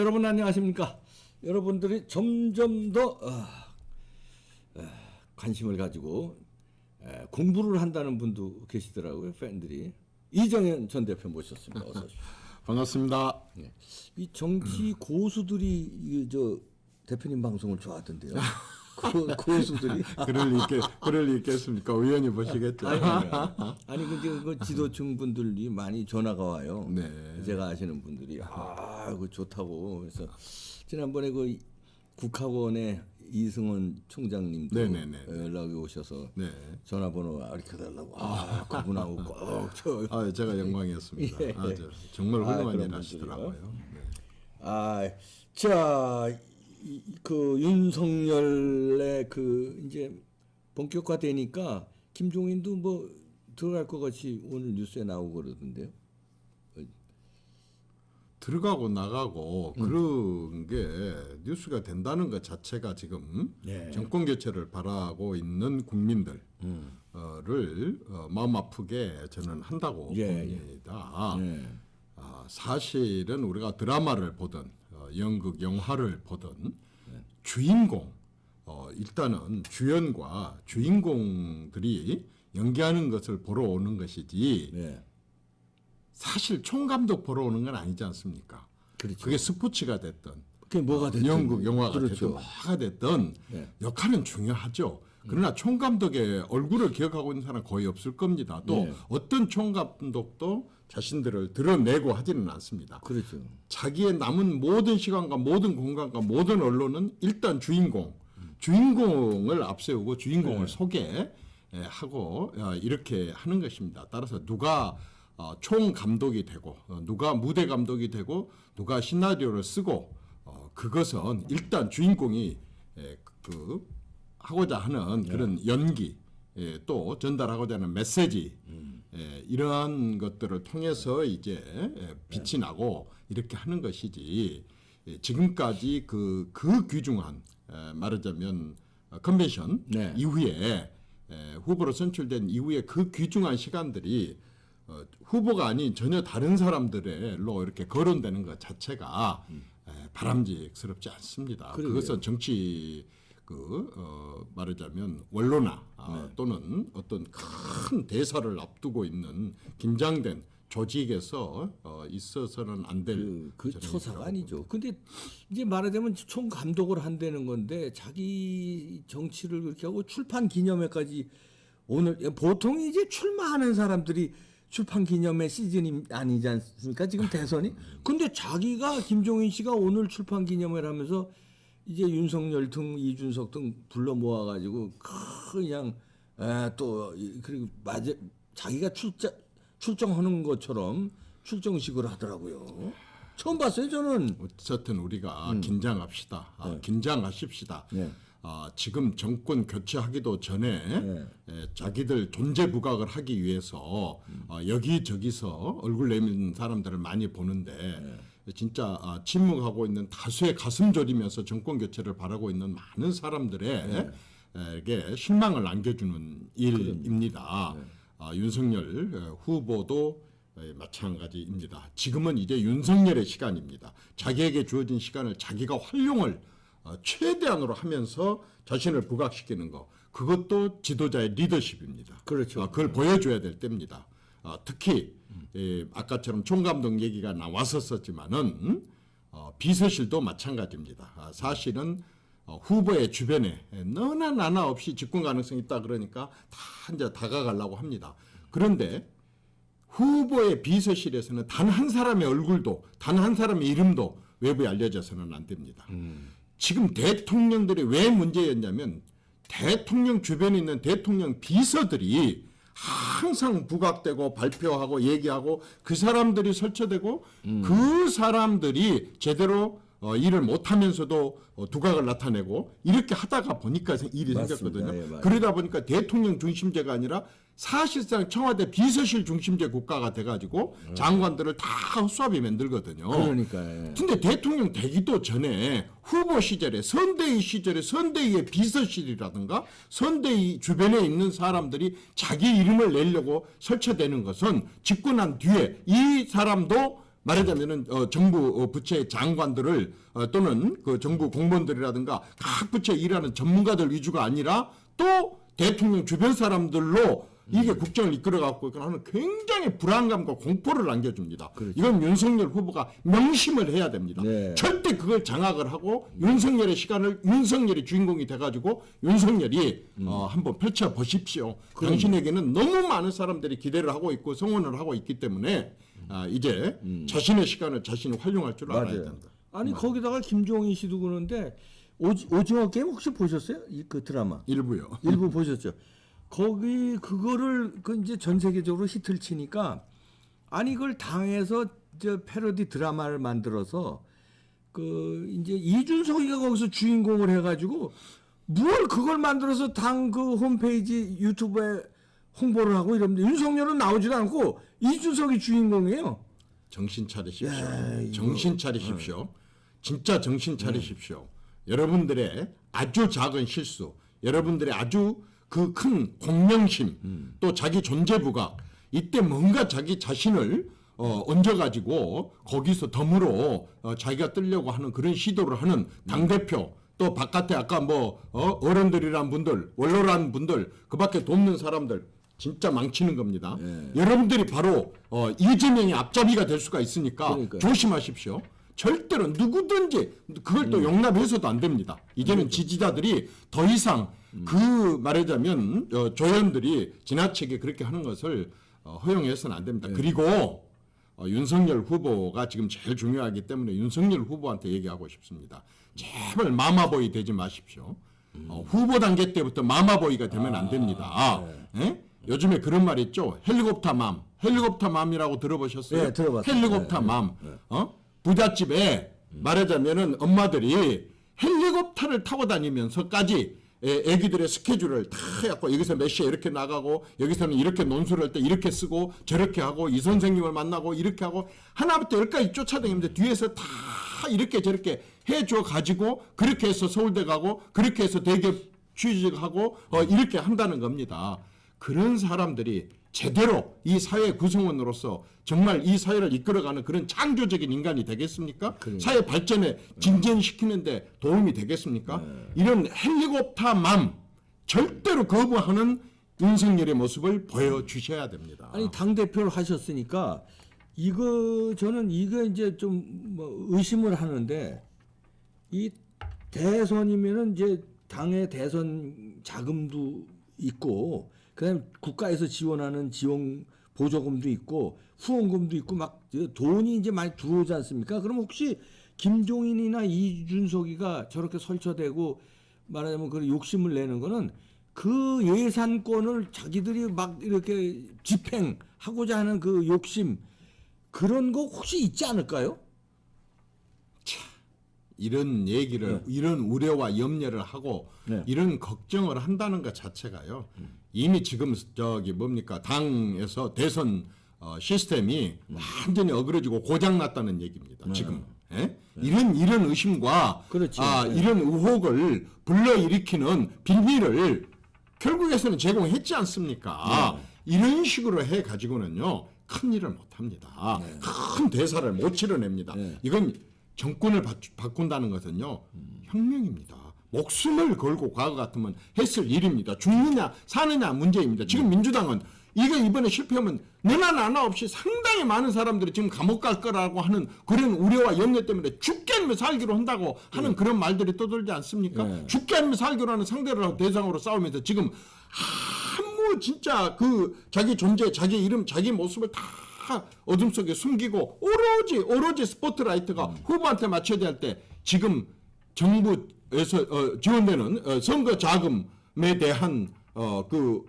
여러분 안녕하십니까? 여러분들이 점점 더 관심을 가지고 공부를 한다는 분도 계시더라고요. 팬들이. 이정현 전 대표 모셨습니다. 어서 오십시오. 반갑습니다. 네. 이 정치 고수들이 저 대표님 방송을 좋아하던데요. 고수들이. 그럴 리 있겠습니까? 우연히 보시겠죠. 아니 그 지도층 분들이 많이 전화가 와요. 네. 제가 아시는 분들이 그 좋다고. 그래서 지난번에 그 국학원의 이승원 총장님도 네네네. 연락이 오셔서 네. 전화번호 알려달라고. 그분하고 꼭 제가 영광이었습니다. 예. 정말 훌륭한 그런 일 하시더라고요. 네. 자, 그 윤석열의 그 이제 본격화되니까 김종인도 뭐 들어갈 것 같이 오늘 뉴스에 나오고 그러던데요. 들어가고 나가고 그런 게 뉴스가 된다는 것 자체가 지금 네. 정권 교체를 바라고 있는 국민들을 마음 아프게 저는 한다고 봅니다. 사실은 우리가 드라마를 보든 연극 영화를 보든 주인공 일단은 주연과 주인공들이 연기하는 것을 보러 오는 것이지 사실 총감독 보러 오는 건 아니지 않습니까? 그렇죠. 그게 스포츠가 됐든 그게 뭐가 됐든 연극 영화가 그렇죠. 됐든 뭐가 됐든 역할은 중요하죠. 그러나 총감독의 얼굴을 기억하고 있는 사람은 거의 없을 겁니다. 또 어떤 총감독도 자신들을 드러내고 하지는 않습니다. 그렇죠. 자기의 남은 모든 시간과 모든 공간과 모든 언론은 일단 주인공을 앞세우고 주인공을 소개하고 이렇게 하는 것입니다. 따라서 누가 총 감독이 되고 누가 무대 감독이 되고 누가 시나리오를 쓰고 그것은 일단 주인공이 하고자 하는 그런 연기 또 전달하고자 하는 메시지 이러한 것들을 통해서 이제 빛이 나고 이렇게 하는 것이지 지금까지 그 귀중한 말하자면 컨벤션 이후에 후보로 선출된 이후에 그 귀중한 시간들이 후보가 아닌 전혀 다른 사람들로 이렇게 거론되는 것 자체가 바람직스럽지 않습니다. 그것은 정치 말하자면 원로나 또는 어떤 큰 대사를 앞두고 있는 긴장된 조직에서 있어서는 안 될 그 처사가 아니죠. 근데 이제 말하자면 총 감독을 한다는 건데 자기 정치를 그렇게 하고 출판 기념회까지 오늘 보통 이제 출마하는 사람들이 출판 기념회 시즌이 아니지 않습니까? 지금 대선이. 근데 자기가 김종인 씨가 오늘 출판 기념회를 하면서 이제 윤석열 등 이준석 등 불러 모아가지고 그냥 또 그리고 자기가 출정하는 것처럼 출정식을 하더라고요. 처음 봤어요 저는. 어쨌든 우리가 긴장합시다. 긴장하십시다. 지금 정권 교체하기도 전에 자기들 존재 부각을 하기 위해서 여기저기서 얼굴 내미는 사람들을 많이 보는데 진짜 침묵하고 있는 다수의 가슴 졸이면서 정권 교체를 바라고 있는 많은 사람들에게 실망을 안겨주는 일입니다. 윤석열 후보도 마찬가지입니다. 지금은 이제 윤석열의 시간입니다. 자기에게 주어진 시간을 자기가 활용을 최대한으로 하면서 자신을 부각시키는 거 그것도 지도자의 리더십입니다. 그렇죠. 그걸 보여줘야 될 때입니다. 특히 아까처럼 총감독 얘기가 나왔었지만은 비서실도 마찬가지입니다. 사실은 후보의 주변에 너나 나나 없이 집권 가능성이 있다 그러니까 다 이제 다가가려고 합니다. 그런데 후보의 비서실에서는 단 한 사람의 얼굴도 단 한 사람의 이름도 외부에 알려져서는 안 됩니다. 지금 대통령들이 왜 문제였냐면 대통령 주변에 있는 대통령 비서들이 항상 부각되고 발표하고 얘기하고 그 사람들이 설치되고 그 사람들이 제대로 일을 못하면서도 두각을 나타내고 이렇게 하다가 보니까 일이 생겼거든요. 그러다 보니까 대통령 중심제가 아니라 사실상 청와대 비서실 중심제 국가가 돼가지고 장관들을 다 헛수합이 만들거든요. 그러니까요. 근데 대통령 되기도 전에 후보 시절에 선대위 시절에 선대위의 비서실이라든가 선대위 주변에 있는 사람들이 자기 이름을 내려고 설치되는 것은 집권한 뒤에 이 사람도 말하자면은 정부 부처의 장관들을 또는 그 정부 공무원들이라든가 각 부처에 일하는 전문가들 위주가 아니라 또 대통령 주변 사람들로 이게 국정을 이끌어갖고 하는 굉장히 불안감과 공포를 안겨줍니다. 그렇죠. 이건 윤석열 후보가 명심을 해야 됩니다. 네. 절대 그걸 장악을 하고 윤석열의 시간을 윤석열이 주인공이 돼가지고 윤석열이 한번 펼쳐보십시오. 당신에게는 너무 많은 사람들이 기대를 하고 있고 성원을 하고 있기 때문에 이제 자신의 시간을 자신이 활용할 줄 알아야 맞아요. 된다. 아니 거기다가 김종인 씨도 그러는데 오징어 게임 혹시 보셨어요? 그 드라마 일부요. 일부 보셨죠? 거기 그거를 그 이제 전 세계적으로 히트를 치니까 아니 그걸 당에서 저 패러디 드라마를 만들어서 그 이제 이준석이가 거기서 주인공을 해가지고 뭘 그걸 만들어서 당 그 홈페이지 유튜브에 홍보를 하고 이러는데 윤석열은 나오지도 않고 이준석이 주인공이에요. 정신 차리십시오. 야, 이거. 정신 차리십시오. 진짜 정신 차리십시오. 여러분들의 아주 작은 실수, 여러분들의 아주 그 큰 공명심, 또 자기 존재 부각, 이때 뭔가 자기 자신을 얹어가지고 거기서 덤으로 자기가 뜨려고 하는 그런 시도를 하는 당대표, 또 바깥에 아까 뭐 어른들이란 분들, 원로란 분들, 그 밖에 돕는 사람들 진짜 망치는 겁니다. 여러분들이 바로 이재명의 앞잡이가 될 수가 있으니까 그러니까요. 조심하십시오. 절대로 누구든지 그걸 또 용납해서도 안 됩니다. 이제는 지지자들이 더 이상 그 말하자면 조연들이 지나치게 그렇게 하는 것을 허용해서는 안 됩니다. 그리고 윤석열 후보가 지금 제일 중요하기 때문에 윤석열 후보한테 얘기하고 싶습니다. 제발 마마보이 되지 마십시오. 후보 단계 때부터 마마보이가 되면 안 됩니다. 예? 요즘에 그런 말 있죠. 헬리콥터 맘. 헬리콥터 맘이라고 들어보셨어요? 네, 들어봤어요. 헬리콥터 맘. 부잣집에 말하자면은 엄마들이 헬리콥터를 타고 다니면서까지 애기들의 스케줄을 다 해갖고 여기서 몇 시에 이렇게 나가고 여기서는 이렇게 논술을 할 때 이렇게 쓰고 저렇게 하고 이 선생님을 만나고 이렇게 하고 하나부터 열까지 쫓아다니는데 뒤에서 다 이렇게 저렇게 해줘 가지고 그렇게 해서 서울대 가고 그렇게 해서 대기업 취직하고 이렇게 한다는 겁니다. 그런 사람들이 제대로 이 사회 구성원으로서 정말 이 사회를 이끌어가는 그런 창조적인 인간이 되겠습니까? 사회 발전에 진전시키는데 도움이 되겠습니까? 이런 헬리콥터맘 절대로 거부하는 윤석열의 모습을 보여주셔야 됩니다. 아니 당 대표를 하셨으니까 이거 저는 이거 이제 좀 뭐 의심을 하는데 이 대선이면은 이제 당의 대선 자금도 있고 그다음에 국가에서 지원하는 지원 보조금도 있고 후원금도 있고 막 돈이 이제 많이 들어오지 않습니까? 그럼 혹시 김종인이나 이준석이가 저렇게 설쳐대고 말하자면 그 욕심을 내는 거는 그 예산권을 자기들이 막 이렇게 집행하고자 하는 그 욕심 그런 거 혹시 있지 않을까요? 이런 얘기를 이런 우려와 염려를 하고 네. 이런 걱정을 한다는 것 자체가요. 이미 지금 저기 뭡니까 당에서 대선 시스템이 완전히 어그러지고 고장났다는 얘기입니다. 지금 이런 의심과 그렇죠. 이런 의혹을 불러일으키는 빌미를 결국에서는 제공했지 않습니까? 이런 식으로 해 가지고는요 큰 일을 못 합니다. 큰 대사를 못 치러냅니다. 이건 정권을 바꾼다는 것은요 혁명입니다. 목숨을 걸고 과거 같으면 했을 일입니다. 죽느냐 사느냐 문제입니다. 지금 민주당은 이거 이번에 실패하면 너나 나나 없이 상당히 많은 사람들이 지금 감옥 갈 거라고 하는 그런 우려와 염려 때문에 죽게 아니면 살기로 한다고 하는 그런 말들이 떠돌지 않습니까? 죽게 아니면 살기로 하는 상대를 대상으로 싸우면서 지금 아무 진짜 그 자기 존재, 자기 이름, 자기 모습을 다 어둠 속에 숨기고 오로지 스포트라이트가 후보한테 맞춰야 될 때 지금 정부에서 지원되는 선거 자금에 대한 그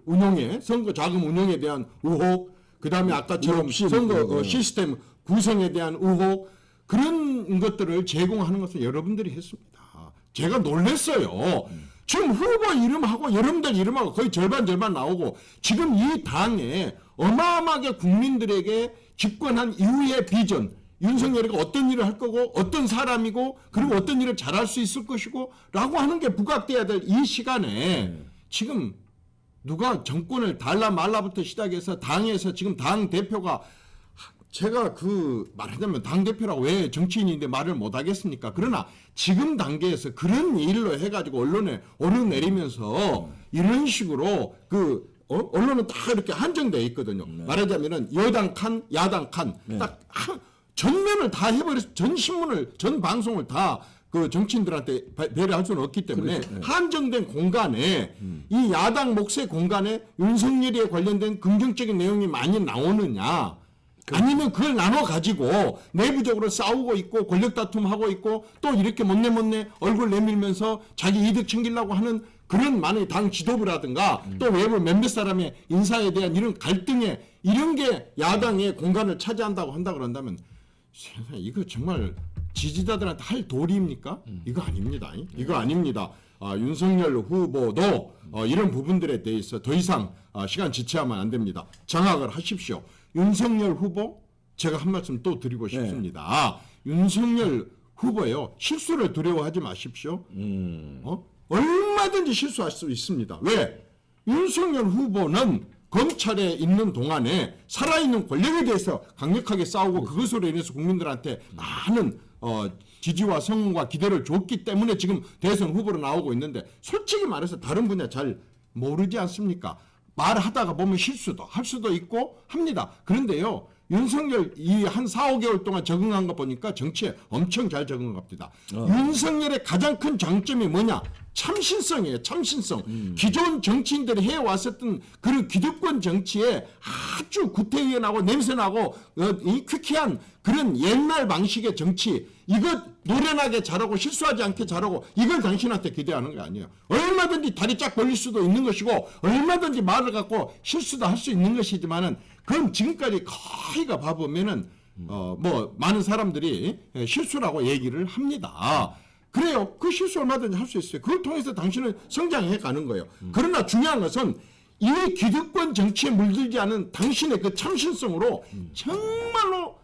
선거 자금 운영에 대한 의혹, 그 다음에 아까처럼 선거 시스템 구성에 대한 의혹 그런 것들을 제공하는 것은 여러분들이 했습니다. 제가 놀랐어요. 지금 후보 이름하고 여러분들 이름하고 거의 절반 나오고 지금 이 당에 어마어마하게 국민들에게 집권한 이후의 비전, 윤석열이가 어떤 일을 할 거고 어떤 사람이고 그리고 어떤 일을 잘할 수 있을 것이고 라고 하는 게 부각돼야 될 이 시간에 지금 누가 정권을 달라 말라부터 시작해서 당에서 지금 당 대표가 제가 말하자면 당대표라고 왜 정치인인데 말을 못하겠습니까? 그러나 지금 단계에서 그런 일로 해가지고 언론에 오르내리면서 이런 식으로 언론은 다 이렇게 한정되어 있거든요. 말하자면은 여당 칸, 야당 칸, 딱 전면을 다 해버려서 전 신문을, 전 방송을 다 그 정치인들한테 배려할 수는 없기 때문에 그렇죠. 한정된 공간에 이 야당 몫의 공간에 윤석열에 관련된 긍정적인 내용이 많이 나오느냐, 아니면 그걸 나눠 가지고 내부적으로 싸우고 있고 권력 다툼하고 있고 또 이렇게 못내 얼굴 내밀면서 자기 이득 챙기려고 하는 그런 많은 당 지도부라든가 또 외부 몇몇 사람의 인사에 대한 이런 갈등에 이런 게 야당의 공간을 차지한다고 한다 그런다면 세상에 이거 정말 지지자들한테 할 도리입니까? 이거 아닙니다. 이거 아닙니다. 윤석열 후보도 이런 부분들에 대해서 더 이상 시간 지체하면 안 됩니다. 장악을 하십시오. 윤석열 후보 제가 한 말씀 또 드리고 싶습니다. 윤석열 후보요, 실수를 두려워하지 마십시오. 얼마든지 실수할 수 있습니다. 왜? 윤석열 후보는 검찰에 있는 동안에 살아있는 권력에 대해서 강력하게 싸우고 그것으로 인해서 국민들한테 많은 지지와 성원과 기대를 줬기 때문에 지금 대선 후보로 나오고 있는데 솔직히 말해서 다른 분야 잘 모르지 않습니까? 말하다가 보면 실수도 할 수도 있고 합니다. 그런데요, 윤석열 이 한 4, 5개월 동안 적응한 거 보니까 정치에 엄청 잘 적응한 겁니다. 윤석열의 가장 큰 장점이 뭐냐? 참신성이에요. 참신성. 기존 정치인들이 해왔었던 그런 기득권 정치에 아주 구태의연하고 냄새나고 이 퀴퀴한 그런 옛날 방식의 정치, 이것 노련하게 잘하고 실수하지 않게 잘하고 이걸 당신한테 기대하는 게 아니에요. 얼마든지 다리 쫙 벌릴 수도 있는 것이고 얼마든지 말을 갖고 실수도 할 수 있는 것이지만은 그럼 지금까지 거의가 봐보면은 뭐 많은 사람들이 실수라고 얘기를 합니다. 그래요. 그 실수 얼마든지 할 수 있어요. 그걸 통해서 당신은 성장해 가는 거예요. 그러나 중요한 것은 이 기득권 정치에 물들지 않은 당신의 그 참신성으로 정말로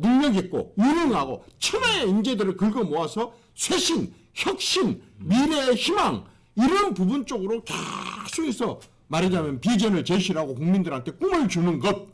능력 있고 유능하고 천하의 인재들을 긁어 모아서 쇄신, 혁신, 미래의 희망 이런 부분 쪽으로 계속해서 말하자면 비전을 제시하고 국민들한테 꿈을 주는 것.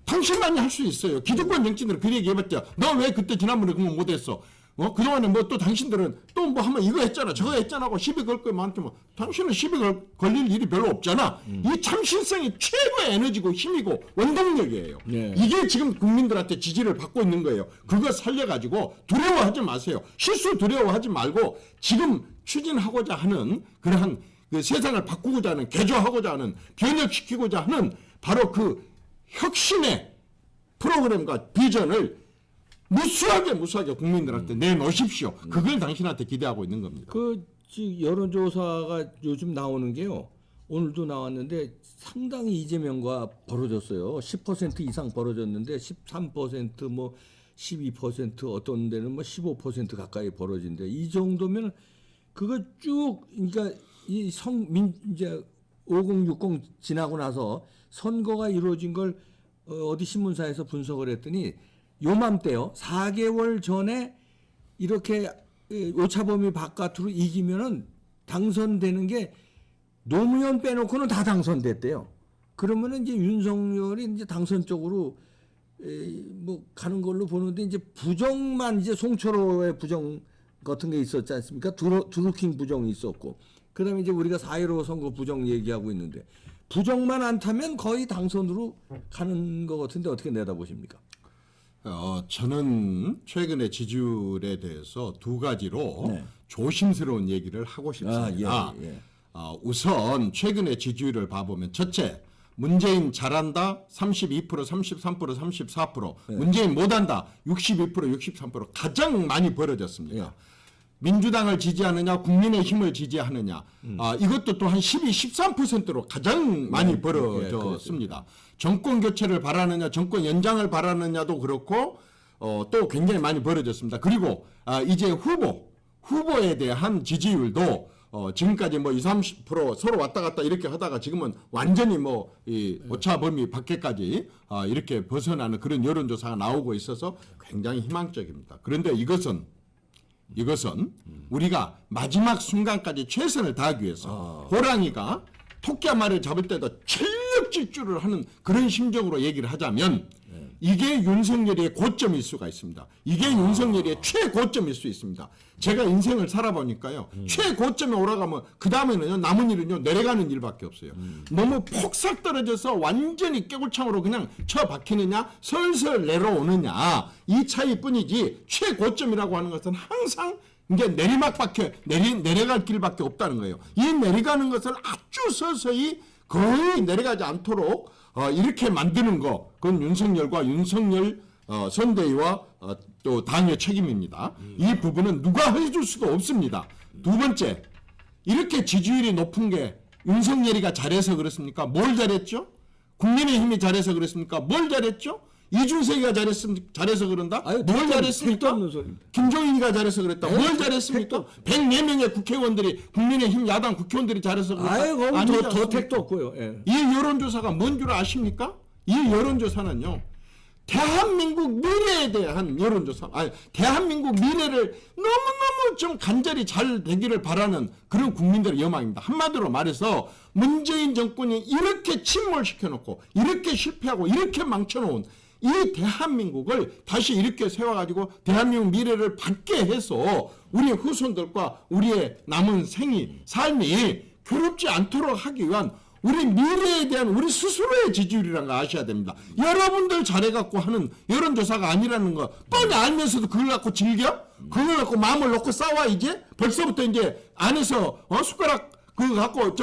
당신만이 할 수 있어요. 기득권 정치인들은 그 얘기 해봤자 너 왜 그때 지난번에 그거 못했어? 그동안에 뭐 또 당신들은 또 뭐 하면 이거 했잖아 저거 했잖아 하고 시비 걸 거 많지만 당신은 시비 걸릴 일이 별로 없잖아. 이 참신성이 최고의 에너지고 힘이고 원동력이에요. 이게 지금 국민들한테 지지를 받고 있는 거예요. 그거 살려가지고 두려워하지 마세요. 실수 두려워하지 말고 지금 추진하고자 하는 그러한 그 세상을 바꾸고자 하는, 개조하고자 하는, 변혁시키고자 하는 바로 그 혁신의 프로그램과 비전을 무수하게 국민들한테 내놓으십시오. 그걸 당신한테 기대하고 있는 겁니다. 여론조사가 요즘 나오는 게요. 오늘도 나왔는데 상당히 이재명과 벌어졌어요. 10% 이상 벌어졌는데 13% 뭐 12% 어떤 데는 뭐 15% 가까이 벌어진대. 이 정도면 그거 쭉 그러니까 이제 5060 지나고 나서 선거가 이루어진 걸 어디 신문사에서 분석을 했더니 요맘때요. 4개월 전에 이렇게 오차범위 바깥으로 이기면은 당선되는 게 노무현 빼놓고는 다 당선됐대요. 그러면은 이제 윤석열이 이제 당선 쪽으로 뭐 가는 걸로 보는데 이제 부정만 이제 송철호의 부정 같은 게 있었지 않습니까? 드루킹 부정이 있었고 그다음에 이제 우리가 4.15 선거 부정 얘기하고 있는데 부정만 안 타면 거의 당선으로 가는 것 같은데 어떻게 내다보십니까? 저는 최근의 지지율에 대해서 두 가지로 조심스러운 얘기를 하고 싶습니다. 우선 최근의 지지율을 봐보면 첫째, 문재인 잘한다 32%, 33%, 34%, 문재인 못한다 62%, 63% 가장 많이 벌어졌습니다. 민주당을 지지하느냐 국민의힘을 지지하느냐 이것도 또 한 12, 13%로 가장 많이 벌어졌습니다. 정권 교체를 바라느냐 정권 연장을 바라느냐도 그렇고 또 굉장히 많이 벌어졌습니다. 그리고 이제 후보에 대한 지지율도 지금까지 뭐 20, 30% 서로 왔다 갔다 이렇게 하다가 지금은 완전히 뭐 이 오차 범위 밖에까지 이렇게 벗어나는 그런 여론조사가 나오고 있어서 굉장히 희망적입니다. 그런데 이것은 우리가 마지막 순간까지 최선을 다하기 위해서 호랑이가 토끼 한 마리를 잡을 때도 다혈질주를 하는 그런 심정으로 얘기를 하자면 이게 윤석열의 고점일 수가 있습니다. 이게 윤석열의 최고점일 수 있습니다. 제가 인생을 살아보니까요. 최고점에 올라가면 그 다음에는요. 남은 일은요. 내려가는 일밖에 없어요. 너무 폭삭 떨어져서 완전히 깨굴창으로 그냥 쳐박히느냐 슬슬 내려오느냐 이 차이뿐이지 최고점이라고 하는 것은 항상 이게 내리막밖에 내려갈 길밖에 없다는 거예요. 이 내려가는 것을 아주 서서히 거의 내려가지 않도록 이렇게 만드는 거, 그건 윤석열과 윤석열 선대위와 또 당의 책임입니다. 이 부분은 누가 해줄 수도 없습니다. 두 번째, 이렇게 지지율이 높은 게 윤석열이가 잘해서 그렇습니까? 뭘 잘했죠? 국민의힘이 잘해서 그렇습니까? 뭘 잘했죠? 이준석이가 잘해서 그런다? 아유, 뭘 택도 잘했습니까? 없는 소리입니다. 김종인이가 잘해서 그랬다. 네? 뭘 잘했습니까? 104명의 국회의원들이 국민의힘 야당 국회의원들이 잘해서 그랬다. 아유, 그럼 아니지 더 않습니까? 택도 없고요. 예. 이 여론조사가 뭔 줄 아십니까? 이 여론조사는요. 대한민국 미래에 대한 여론조사, 아니 대한민국 미래를 너무너무 좀 간절히 잘 되기를 바라는 그런 국민들의 여망입니다. 한마디로 말해서 문재인 정권이 이렇게 침몰시켜놓고 이렇게 실패하고 이렇게 망쳐놓은 이 대한민국을 다시 이렇게 세워가지고 대한민국 미래를 밝게 해서 우리 후손들과 우리의 남은 삶이 괴롭지 않도록 하기 위한 우리 미래에 대한 우리 스스로의 지지율이라는 거 아셔야 됩니다. 여러분들 잘해갖고 하는 여론조사가 아니라는 거 뻔히 알면서도 그걸 갖고 즐겨? 그걸 갖고 마음을 놓고 싸워 이제? 벌써부터 이제 안에서 숟가락 그거 갖고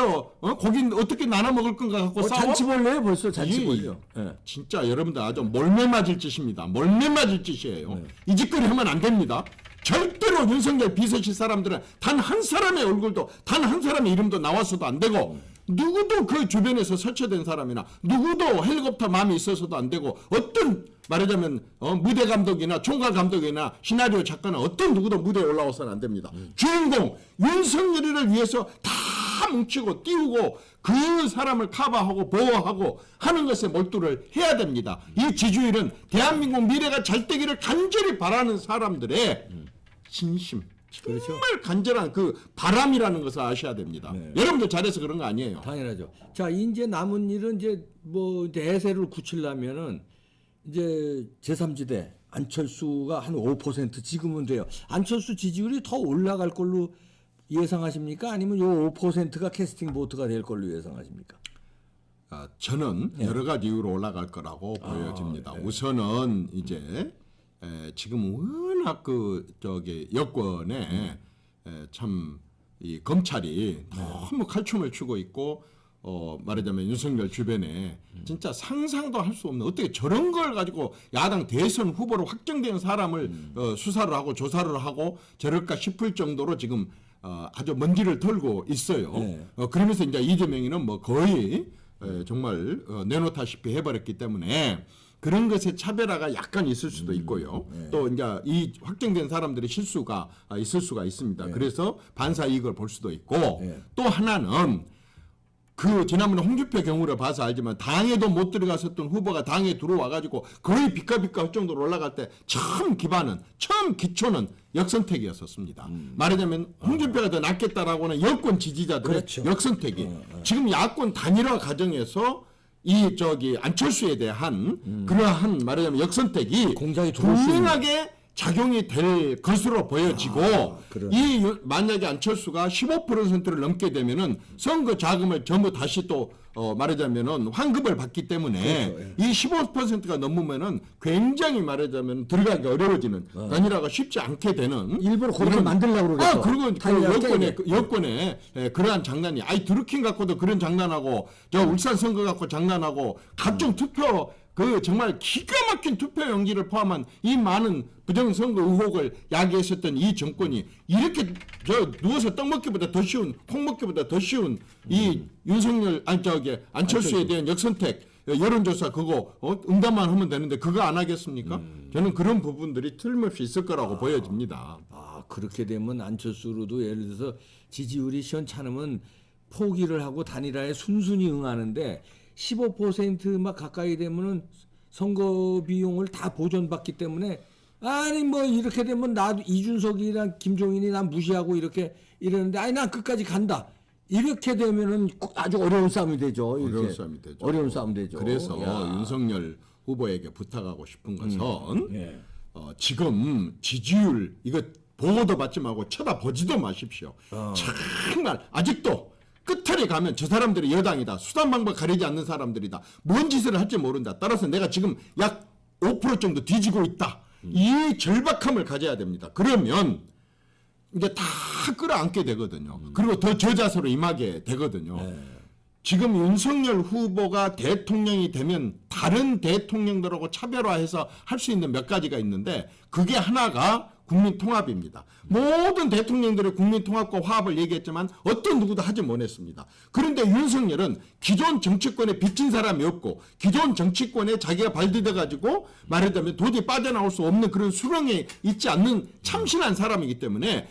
고기 어떻게 나눠 먹을 건가 갖고 싸워? 잔치벌레요 벌써 잔치벌레요. 예. 진짜 여러분들 아주 몰매 맞을 짓입니다. 몰매 맞을 짓이에요. 이 짓거리 하면 안 됩니다. 절대로 윤석열 비서실 사람들은 단 한 사람의 얼굴도 단 한 사람의 이름도 나와서도 안 되고 누구도 그 주변에서 설치된 사람이나 누구도 헬리콥터 마음이 있어서도 안 되고 어떤 말하자면 무대 감독이나 총괄 감독이나 시나리오 작가는 어떤 누구도 무대에 올라와서는 안 됩니다. 주인공 윤석열이를 위해서 다 뭉치고 띄우고 그 사람을 커버하고 보호하고 하는 것에 몰두를 해야 됩니다. 이 지지율은 대한민국 미래가 잘 되기를 간절히 바라는 사람들의 진심 그렇죠. 정말 간절한 그 바람이라는 것을 아셔야 됩니다. 네. 여러분들 잘해서 그런 거 아니에요. 당연하죠. 자, 이제 남은 일은 이제 뭐 대세를 굳히려면은 이제 제3지대 안철수가 한 5% 지금은 돼요. 안철수 지지율이 더 올라갈 걸로 예상하십니까? 아니면 요 5%가 캐스팅 보트가 될 걸로 예상하십니까? 저는 여러 가지 이유로 올라갈 거라고 보여집니다. 우선은 이제 지금 워낙 여권에 참 이 검찰이 너무 칼춤을 추고 있고 말하자면 윤석열 주변에 진짜 상상도 할 수 없는 어떻게 저런 걸 가지고 야당 대선 후보로 확정된 사람을 수사를 하고 조사를 하고 저럴까 싶을 정도로 지금 아주 먼지를 털고 있어요. 네. 그러면서 이제 이재명이는 뭐 거의 정말 내놓다시피 해버렸기 때문에 그런 것에 차별화가 약간 있을 수도 있고요. 또 이제 이 확정된 사람들의 실수가 있을 수가 있습니다. 그래서 반사 이익을 볼 수도 있고 또 하나는 그 지난번에 홍준표 경우를 봐서 알지만 당에도 못 들어갔었던 후보가 당에 들어와가지고 거의 비까비까 할 정도로 올라갈 때 처음 기초는 역선택이었었습니다. 말하자면 홍준표가 더 낫겠다라고는 여권 지지자들의 그렇죠. 역선택이 지금 야권 단일화 과정에서 이 안철수에 대한 그러한 말하자면 역선택이 공작이 들어올 수 분명하게 작용이 될 것으로 보여지고 그러네. 만약에 안철수가 15%를 넘게 되면은 선거 자금을 전부 다시 또 말하자면은 환급을 받기 때문에 그렇죠, 이 15%가 넘으면은 굉장히 말하자면 들어가기 어려워지는 단일화가 쉽지 않게 되는 일부러 그렇게 만들려고 그러겠어. 그리고 단일화 깨게. 여권에 그러한 장난이 드루킹 갖고도 그런 장난하고 저 울산 선거 갖고 장난하고 각종 투표 정말 기가 막힌 투표 용지를 포함한 이 많은 부정선거 의혹을 야기했었던 이 정권이 이렇게 누워서 떡 먹기보다 더 쉬운 콩 먹기보다 더 쉬운 이 윤석열 안철수에 대한 역선택 여론조사 그거 응답만 하면 되는데 그거 안 하겠습니까? 저는 그런 부분들이 틀림없이 있을 거라고 보여집니다. 그렇게 되면 안철수로도 예를 들어서 지지율이 시원찮으면 포기를 하고 단일화에 순순히 응하는데 15% 가까이 되면은 선거 비용을 다 보존받기 때문에 아니 뭐 이렇게 되면 나도 이준석이랑 김종인이 난 무시하고 이렇게 이러는데 아니 난 끝까지 간다 이렇게 되면은 꼭 아주 어려운 싸움이 되죠. 이렇게. 어려운 싸움이 되죠. 어려운 싸움 되죠. 그래서 야. 윤석열 후보에게 부탁하고 싶은 것은 예. 지금 지지율 이거 보고도 받지 말고 쳐다보지도 마십시오. 정말 아직도 끝에 가면 저 사람들이 여당이다. 수단 방법 가리지 않는 사람들이다. 뭔 짓을 할지 모른다. 따라서 내가 지금 약 5% 정도 뒤지고 있다. 이 절박함을 가져야 됩니다. 그러면 이제 다 끌어안게 되거든요. 그리고 더 저자세로 임하게 되거든요. 지금 윤석열 후보가 대통령이 되면 다른 대통령들하고 차별화해서 할 수 있는 몇 가지가 있는데 그게 하나가 국민 통합입니다. 모든 대통령들의 국민 통합과 화합을 얘기했지만 어떤 누구도 하지 못했습니다. 그런데 윤석열은 기존 정치권에 빚진 사람이 없고 기존 정치권에 자기가 발디뎌 가지고 말하자면 도저히 빠져나올 수 없는 그런 수렁에 있지 않는 참신한 사람이기 때문에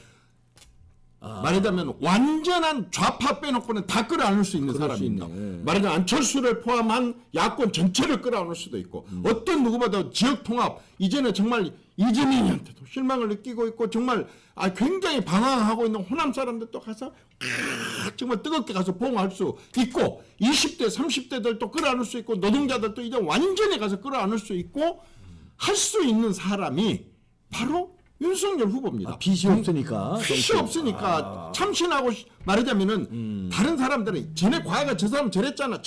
말하자면 완전한 좌파 빼놓고는 다 끌어안을 수 있는 사람입니다. 말하자면 안철수를 포함한 야권 전체를 끌어안을 수도 있고 어떤 누구보다 지역 통합 이제는 정말 이재명한테도 실망을 느끼고 있고 정말 굉장히 방황하고 있는 호남 사람들도 가서 정말 뜨겁게 가서 포옹할 수 있고 20대 30대들도 끌어안을 수 있고 노동자들도 이제 완전히 가서 끌어안을 수 있고 할 수 있는 사람이 바로 윤석열 후보입니다. 빚이 없으니까. 빚이 없으니까 참신하고 말하자면은 다른 사람들은 쟤네 과거가 저 사람 저랬잖아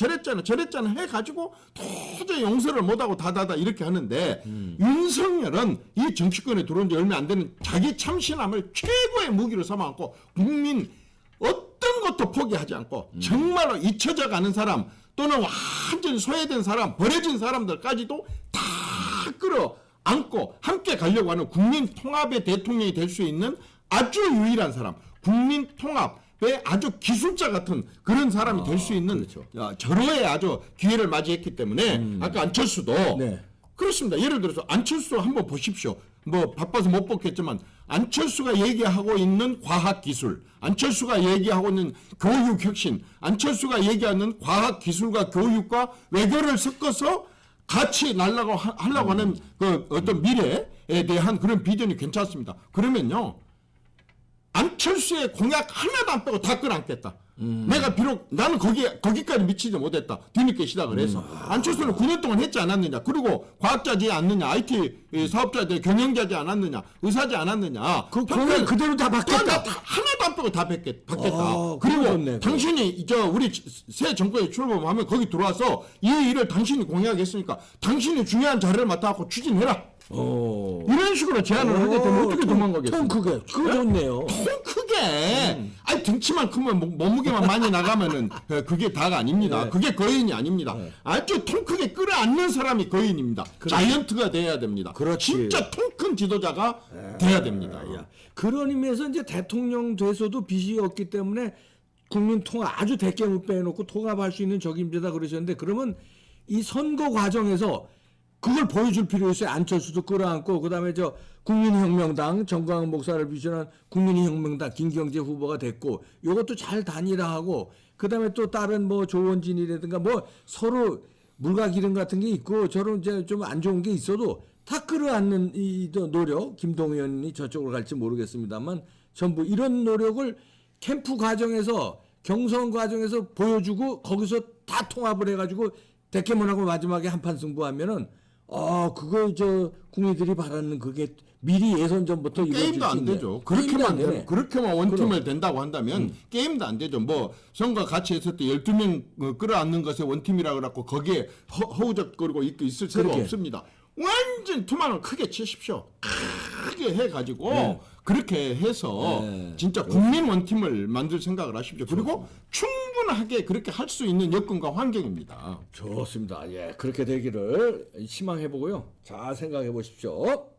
해가지고 도저히 용서를 못하고 다다다 이렇게 하는데 윤석열은 이 정치권에 들어온 지 얼마 안 되는 자기 참신함을 최고의 무기로 삼아갖고 국민 어떤 것도 포기하지 않고 정말로 잊혀져 가는 사람 또는 완전히 소외된 사람 버려진 사람들까지도 다 끌어안고 함께 가려고 하는 국민 통합의 대통령이 될 수 있는 아주 유일한 사람, 국민 통합의 아주 기술자 같은 그런 사람이 될 수 있는 절호의 아주 기회를 맞이했기 때문에 아까 안철수도 네. 그렇습니다. 예를 들어서 안철수 한번 보십시오. 뭐 바빠서 못 보겠지만 안철수가 얘기하고 있는 과학기술, 안철수가 얘기하고 있는 교육혁신, 안철수가 얘기하는 과학기술과 교육과 외교를 섞어서 같이 하려고 하는 그 어떤 미래에 대한 그런 비전이 괜찮습니다. 그러면요. 안철수의 공약 하나도 안 빼고 다 끌어안겠다. 내가 비록 나는 거기까지 미치지 못했다. 뒤늦게 시작을 해서. 안철수는 9년 동안 했지 않았느냐. 그리고 과학자지 않느냐. IT 사업자지 경영자지 않았느냐. 의사지 않았느냐. 그 공약 그대로 다 받겠다. 하나도 안 빼고 다 받겠다. 그리고 그렇네, 당신이 우리 새 정권에 출범하면 거기 들어와서 이 일을 당신이 공약했으니까 당신이 중요한 자리를 맡아갖고 추진해라. 이런 식으로 제안을 하게 되면 어떻게 도망가겠어요? 통 크게. 그거 좋네요. 통 크게. 아니 등치만 크면 몸무게만 많이 나가면은 그게 다가 아닙니다. 네. 그게 거인이 아닙니다. 아주 통 크게 끌어안는 사람이 거인입니다. 자이언트가 돼야 됩니다. 그렇지. 진짜 통 큰 지도자가 돼야 됩니다. 그런 의미에서 이제 대통령 돼서도 빚이 없기 때문에 국민 통합 아주 대깨물 빼놓고 통합할 수 있는 적임자다 그러셨는데 그러면 이 선거 과정에서 그걸 보여줄 필요 있어요. 안철수도 끌어안고 그다음에 저 국민혁명당 정광훈 목사를 비롯한 국민혁명당 김경재 후보가 됐고 이것도 잘 단일화하고 그다음에 또 다른 뭐 조원진이라든가 뭐 서로 물과 기름 같은 게 있고 저런 이제 좀 안 좋은 게 있어도 다 끌어안는 이 노력 김동연이 저쪽으로 갈지 모르겠습니다만 전부 이런 노력을 캠프 과정에서 경선 과정에서 보여주고 거기서 다 통합을 해가지고 대깨문하고 마지막에 한판 승부하면은 그거 국민들이 바라는 그게 미리 예선전부터 게임도 안 되죠. 그렇게만 원팀을 된다고 한다면 게임도 안 되죠. 뭐 선거 같이 했을 때 12명 끌어안는 것에 원팀이라 그래갖고 거기에 허우적거리고 있을 필요 없습니다. 완전 투망을 크게 치십시오. 크게 해가지고 그렇게 해서 진짜 국민 원팀을 만들 생각을 하십시오. 그리고 충분하게 그렇게 할 수 있는 여건과 환경입니다. 좋습니다. 예, 그렇게 되기를 희망해 보고요. 잘 생각해 보십시오.